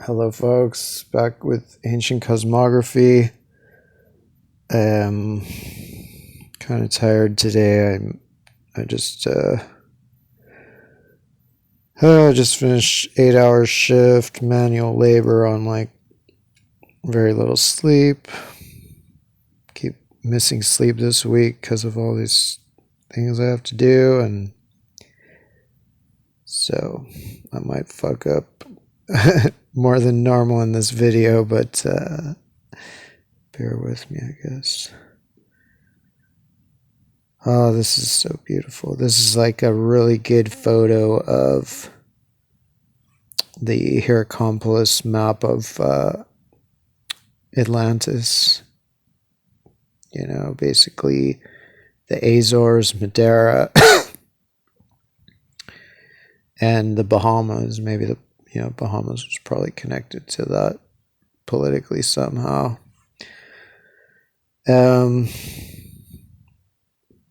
Hello folks, back with ancient cosmography. Kind of tired today. I just finished 8 hour shift, manual labor on like very little sleep. Keep missing sleep this week because of all these things I have to do, and so I might fuck up more than normal in this video, but bear with me, I guess. Oh, this is so beautiful. This is like a really good photo of the Hierakonpolis map of Atlantis. You know, basically the Azores, Madeira, and the Bahamas. Maybe Bahamas was probably connected to that politically somehow.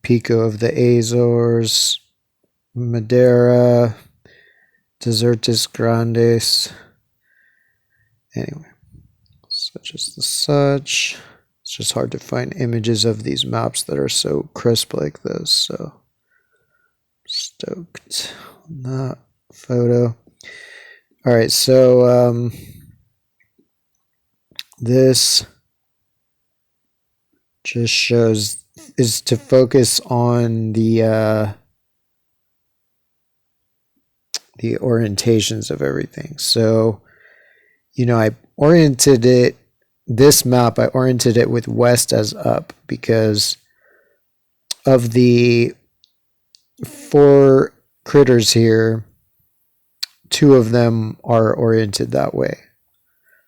Pico of the Azores, Madeira, Desertus Grandes. Anyway, such as the such. It's just hard to find images of these maps that are so crisp like this. So stoked on that photo. All right, so this just shows is to focus on the orientations of everything. So, I oriented it. This map, I oriented it with west as up because of the 4 critters here, 2 of them are oriented that way.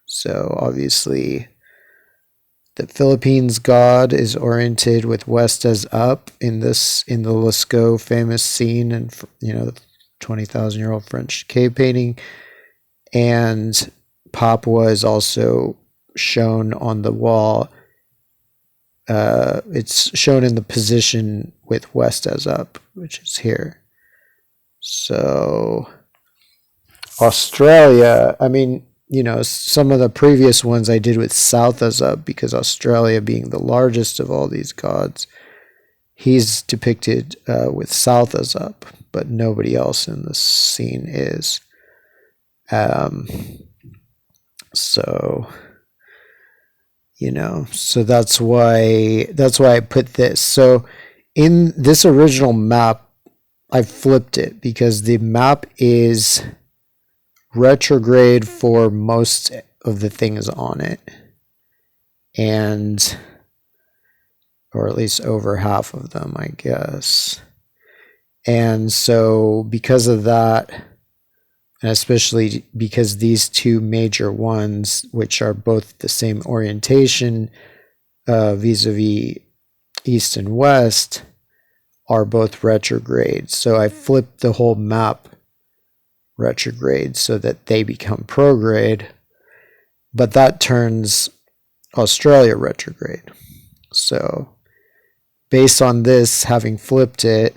So obviously the Philippines god is oriented with west as up in the Lascaux famous scene, and the 20,000-year-old French cave painting, and Papua is also shown on the wall. It's shown in the position with west as up, which is here. So Australia, some of the previous ones I did with south as up because Australia being the largest of all these gods, he's depicted with south as up, but nobody else in the scene is. So that's why I put this. So in this original map, I flipped it because the map is retrograde for most of the things on it, or at least over half of them, I guess. And so because of that, and especially because these 2 major ones, which are both the same orientation vis-a-vis east and west, are both retrograde. So I flipped the whole map retrograde so that they become prograde, but that turns Australia retrograde. So based on this, having flipped it,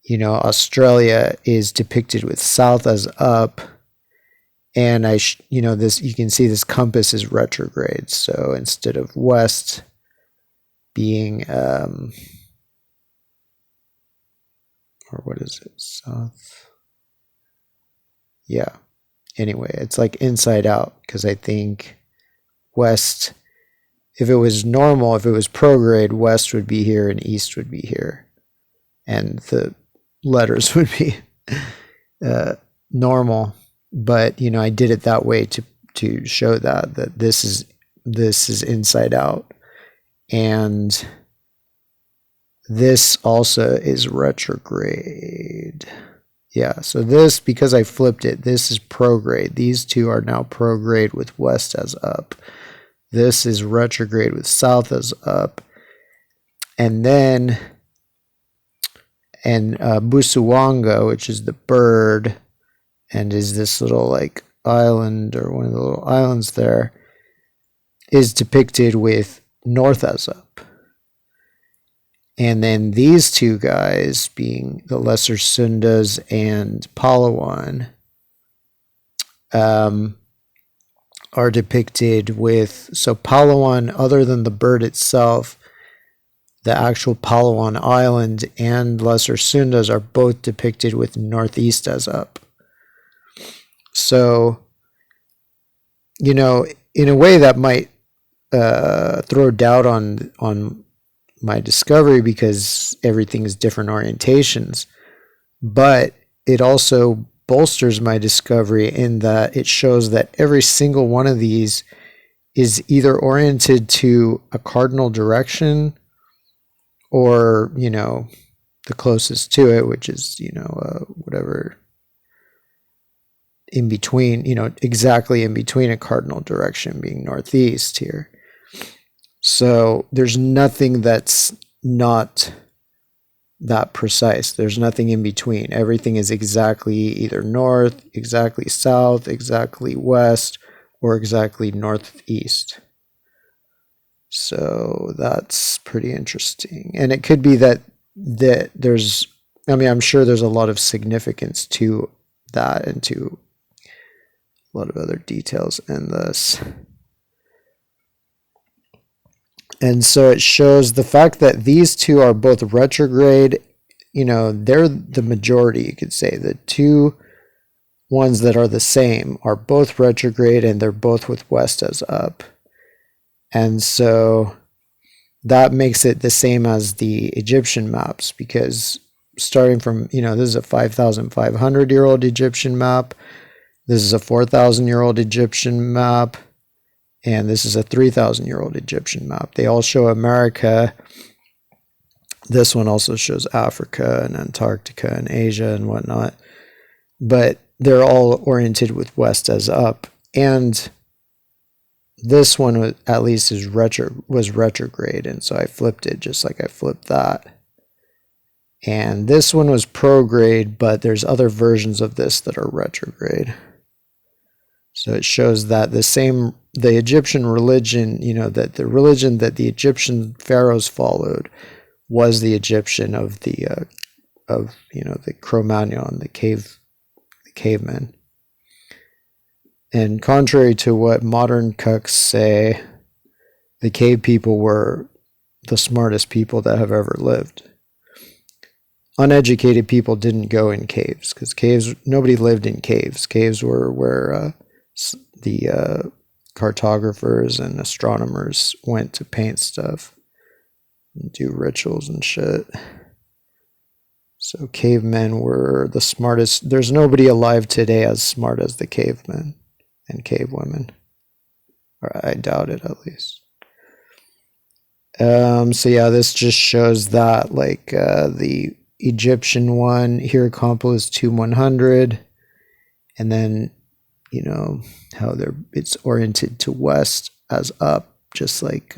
Australia is depicted with south as up, and this, you can see this compass is retrograde. So instead of west being or what is it, south? Yeah. Anyway, it's like inside out, because I think west, if it was normal, if it was prograde, west would be here and east would be here, and the letters would be normal. But I did it that way to show that this is inside out, and this also is retrograde. Yeah, so this, because I flipped it, this is prograde. These 2 are now prograde with west as up. This is retrograde with south as up. And then Busuwanga, which is the bird, and is this little like island, or one of the little islands there, is depicted with north as up. And then these 2 guys, being the Lesser Sundas and Palawan, are depicted with, so Palawan, other than the bird itself, the actual Palawan Island and Lesser Sundas are both depicted with northeast as up. So, in a way that might throw doubt on my discovery because everything is different orientations, but it also bolsters my discovery in that it shows that every single one of these is either oriented to a cardinal direction or, the closest to it, which is, whatever in between, exactly in between a cardinal direction being northeast here. So there's nothing that's not that precise. There's nothing in between. Everything is exactly either north, exactly south, exactly west, or exactly northeast. So that's pretty interesting. And it could be that there's, I'm sure there's a lot of significance to that and to a lot of other details in this. And so it shows the fact that these two are both retrograde, they're the majority, you could say. The two ones that are the same are both retrograde and they're both with west as up. And so that makes it the same as the Egyptian maps, because starting from, this is a 5,500-year-old Egyptian map. This is a 4,000-year-old Egyptian map. And this is a 3,000-year-old Egyptian map. They all show America. This one also shows Africa and Antarctica and Asia and whatnot. But they're all oriented with west as up. And this one, at least, was retrograde. And so I flipped it just like I flipped that. And this one was prograde, but there's other versions of this that are retrograde. So it shows that the Egyptian religion, that the religion that the Egyptian pharaohs followed was the Egyptian of the Cro-Magnon, the cavemen. And contrary to what modern cucks say, the cave people were the smartest people that have ever lived. Uneducated people didn't go in caves, because nobody lived in caves. Caves were where the cartographers and astronomers went to paint stuff and do rituals and shit. So cavemen were the smartest. There's nobody alive today as smart as the cavemen and cavewomen. Or I doubt it, at least. So yeah, this just shows that, like, the Egyptian one, Hierakonpolis is 2100, and then how it's oriented to west as up, just like